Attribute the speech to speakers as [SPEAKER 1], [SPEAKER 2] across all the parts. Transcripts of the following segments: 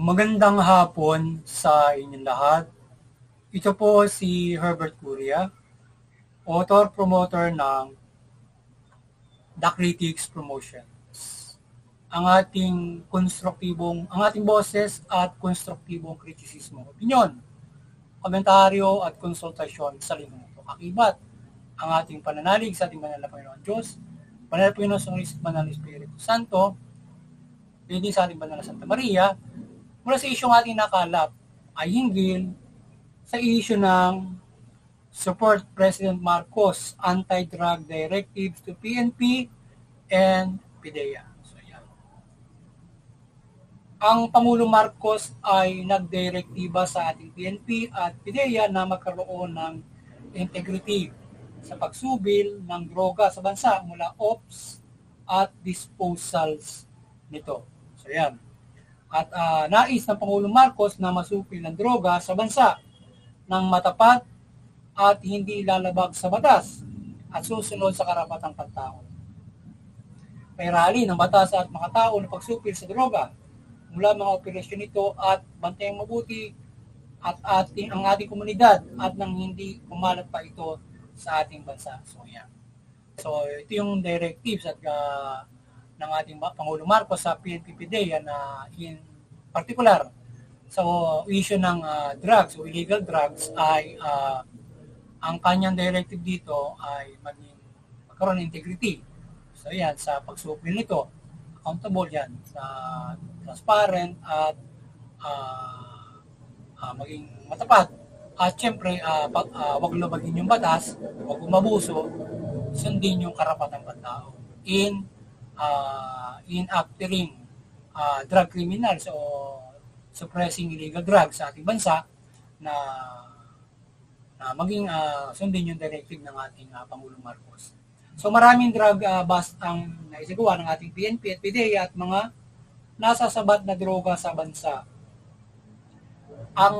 [SPEAKER 1] Magandang hapon sa inyong lahat. Ito po si Herbert Curia, author-promoter ng The Critics Promotions. Ang ating boses at konstruktibong kritisismo, opinyon, komentaryo at konsultasyon sa lingkong ito. Akibat ang ating pananalig sa ating banal na Panginoon Diyos, banal na Panginoon sa Kristo, banal na Espiritu Santo, hindi sa ating banal na Santa Maria, mula sa isyong ating nakalap ay hinggil sa issue ng support President Marcos anti-drug directives to PNP and PDEA. So, yan. Ang Pangulong Marcos ay nagdirektiba sa ating PNP at PDEA na magkaroon ng integrity sa pagsubil ng droga sa bansa mula ops at disposals nito. So, yan. At nais ng Pangulong Marcos na masupil ng droga sa bansa ng matapat at hindi lalabag sa batas at susunod sa karapatang pantao. May rally ng batas at makatao na pagsupil sa droga mula mga operasyon nito at bantayang mabuti at ang ating komunidad at nang hindi kumalat pa ito sa ating bansa. So, yan. So, ito yung directives at ng ating Pangulong Marcos sa PNP-PDEA na in particular sa issue ng drugs o illegal drugs ay ang kanyang directive dito ay magkaroon ng integrity. So yan, sa pagsupil nito, accountable yan, sa transparent at maging matapat. At syempre, wag lumagin yung batas, wag umabuso, sundin yung karapatang pantao in acting drug criminals o suppressing illegal drugs sa ating bansa na maging sundin yung directive ng ating Pangulong Marcos. So maraming drug bust ang naisagawa ng ating PNP at PDEA at mga nasasabat na droga sa bansa. Ang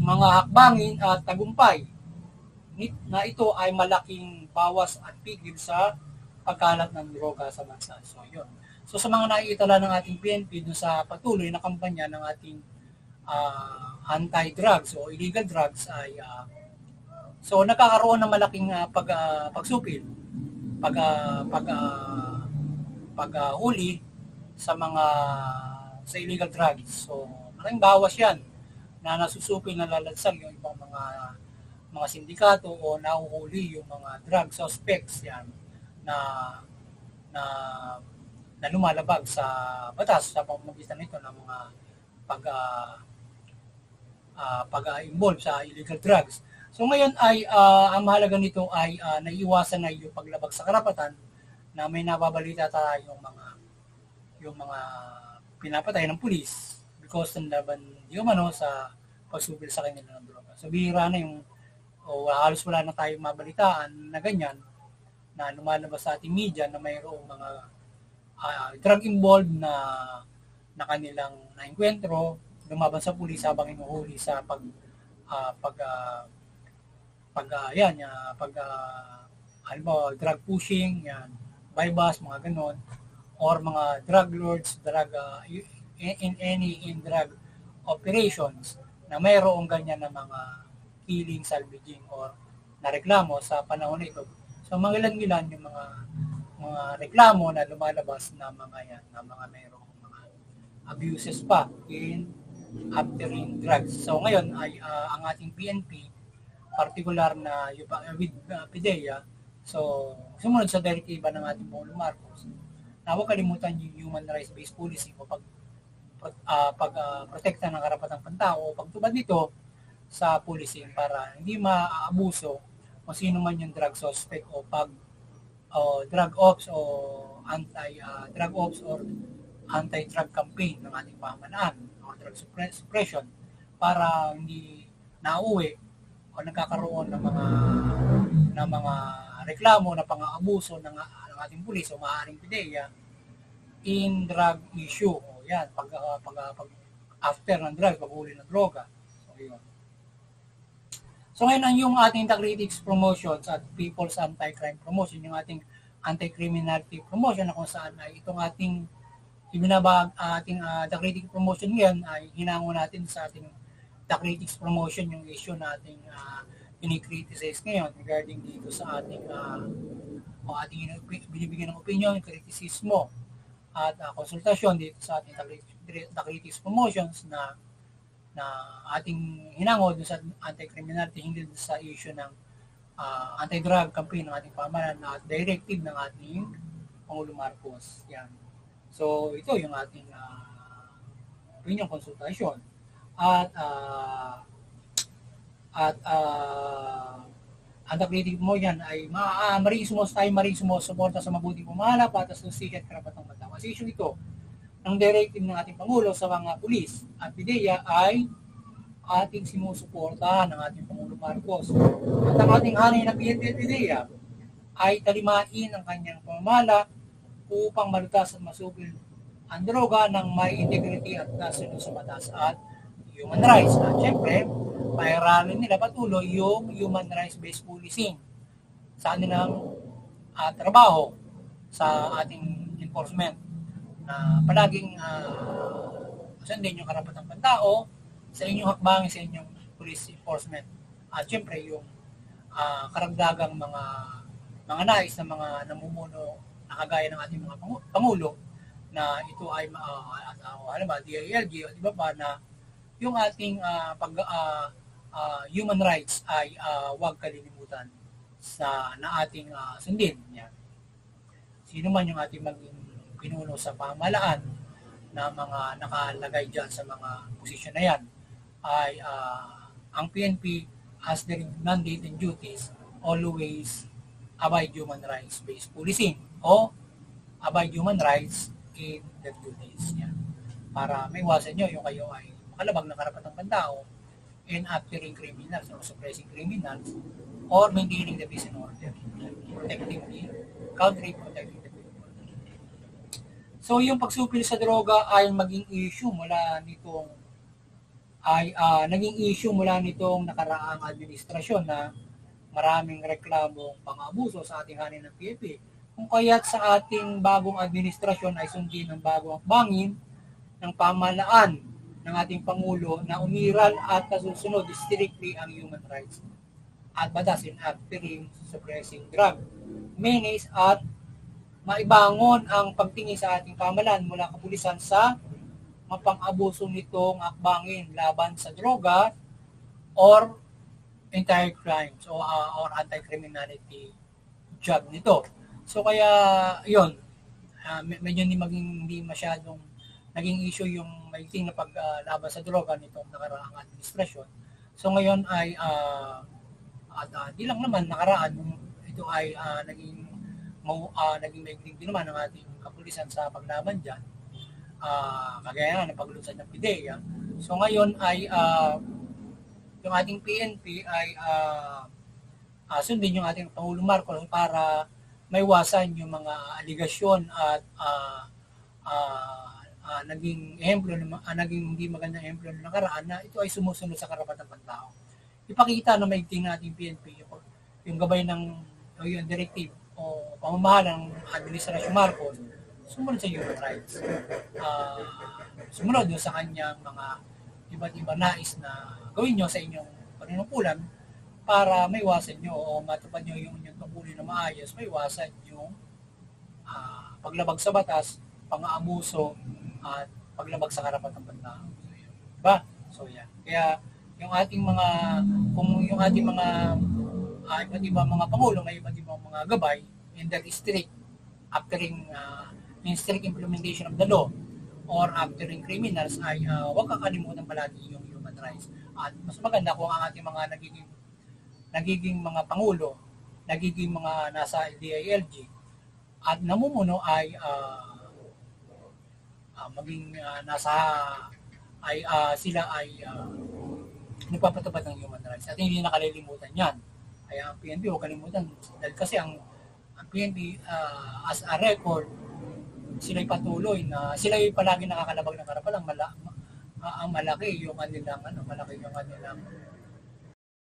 [SPEAKER 1] mga hakbangin at tagumpay na ito ay malaking bawas at pigil sa pagkalat ng droga sa bansa. So, yun. So, sa mga naiitala ng ating PNP doon sa patuloy na kampanya ng ating anti-drugs o illegal drugs ay so nakakaroon ng malaking pagsupil paghuli sa sa illegal drugs. So, malaking bawas yan na nasusupil na lalansang yung ibang mga sindikato o nahuhuli yung mga drug suspects yan na lumalabag sa batas sa pamamagitan nito ng mga pag-involve sa illegal drugs. So ngayon ay ang mahalaga nito ay naiiwasan na yung paglabag sa karapatan na may nababalita tayo yung mga pinapatay ng pulis because ng laban di umano sa pagsupil sa kanila ng droga. So bihira na halos wala na tayong mabalitaan na ganyan na lumalabas sa ating media na mayroong mga drug involved na kanilang naengkwentro, lumaban sa pulis habang inuhuli sa halimbawa drug pushing, yan, bypass, mga ganon, or mga drug lords, in drug operations na mayroong ganyan na mga killing, salvaging, or nareklamo sa panahon na ito. So, mangilan-ngilan yung mga reklamo na lumalabas na mga mayroong mga abuses pa after drugs. So, ngayon ay ang ating PNP, particular na with PDEA, so, sumunod sa direktiba ng ating Pangulong Marcos, na huwag kalimutan yung human rights-based policy o pagprotekta ng karapatang pantao o pagtubad nito sa policy para hindi maaabuso kung sino man yung drug suspect o drug ops o anti-drug ops or anti-drug campaign ng ating pamahalaan o drug suppression para hindi nauwi o nagkakaroon ng mga reklamo na pang-aabuso ng ating pulis o maaaring PDEA in drug issue. O yan, pag after ng drugs, paghuli ng droga. So, yun. So ngayon yung ating The Critics Promotions at People's Anti-Crime Promotion, yung ating anti-criminality promotion na kung saan ay itong ating ibinabag ating The Critics Promotion ngayon ay hinango natin sa ating The Critics Promotion yung issue nating ini-criticize ngayon regarding dito sa ating ating binibigyan ng opinion, kritisismo at konsultasyon dito sa ating The Critics Promotions na ating hinango doon sa anti-criminality, hindi sa issue ng anti-drug campaign ng ating pamahalaan at directive ng ating Pangulo Marcos. Yan. So, ito yung ating opinion konsultasyon. Ang critical mo yan ay maring sumusuporta sa mabuting pamahala, patas ng sikat karapatang bansa. Kasi issue ito ng directive ng ating Pangulo sa mga pulis at PIDEA ay ating sinusuporta ng ating Pangulo Marcos. At ang ating hanay na PNP at PIDEA ay talimain ang kanyang pamamahala upang malutas at masupil ang droga ng may integrity at nasunod sa batas at human rights. At syempre, pairalin nila patuloy yung human rights-based policing sa kanilang trabaho sa ating enforcement na palaging sundin yung karapatang pantao sa inyong hakbangin, sa inyong police enforcement. At syempre, yung karagdagang mga nais na mga namumuno na kagaya ng ating mga Pangulo na ito ay DILG o iba pa na yung ating human rights ay huwag kalilimutan na ating sundin. Yan. Sino man yung ating maging pinuno sa pamahalaan na mga nakalagay dyan sa mga posisyon na yan ay ang PNP has the mandate and duties always abide human rights based policing o abide human rights in their duties. Yan. Para may iwasan nyo yung kayo ay makalabag ng karapatang pantao in acting criminals or suppressing criminals or maintaining the peace and order, protecting the country, protecting the people. So yung pagsupil sa droga ay naging issue mula nitong nakaraang administrasyon na maraming reklamong pang-abuso sa ating hanay ng PNP. Kung kaya't sa ating bagong administrasyon ay sundin ang bagong hakbangin ng pamahalaan ng ating Pangulo na umiral at nasusunod strictly ang human rights at batas in acting, suppressing drug, menace at maibangon ang pagtingin sa ating pamahalaan mula kapulisan sa mapang-abuso nitong hakbangin laban sa droga or entire crimes or anti-criminality job nito. So kaya yun, medyo hindi masyadong naging issue yung maiting na paglaban sa droga nitong nakaraang administrasyon. So ngayon ay di lang naman nakaraan, ito ay naging maigling din naman ng ating kapulisan sa paglaban dyan. Kagaya na paglunsad ng PIDEA. So ngayon ay yung ating PNP ay sundin yung ating Pangulo Marcos para maiwasan yung mga aligasyon at naging hindi magandang ehemplo ng nakaraan na ito ay sumusunod sa karapatang pantao. Ipakita na maigting natin PNP yung gabay ng yung directive o pamamahala ng Administrasyon Marcos sumunod sa human rights. Sumunod sa kanyang mga iba't iba nais na gawin nyo sa inyong panunungkulan para maiwasan nyo o matupad nyo yung inyong tungkulin na maayos, maiwasan yung paglabag sa batas, pang-aabuso, at paglabag sa karapatang pantao. Diba? So yan. Kaya yung ating mga iba't ibang mga pangulo, may iba't ibang mga gabay in their strict strict implementation of the law or acting criminals ay huwag kakalimutan palagi yung human rights. At mas maganda kung ang ating mga nagiging mga pangulo, nagiging mga nasa DILG at namumuno ay sila ay nagpapatupad ng human rights at hindi nakalilimutan yan. Kaya ang PNP huwag kalimutan dahil kasi ang PNP as a record sila'y patuloy na sila'y palagi nakakalabag ng karapalang ang malaki yung kanilang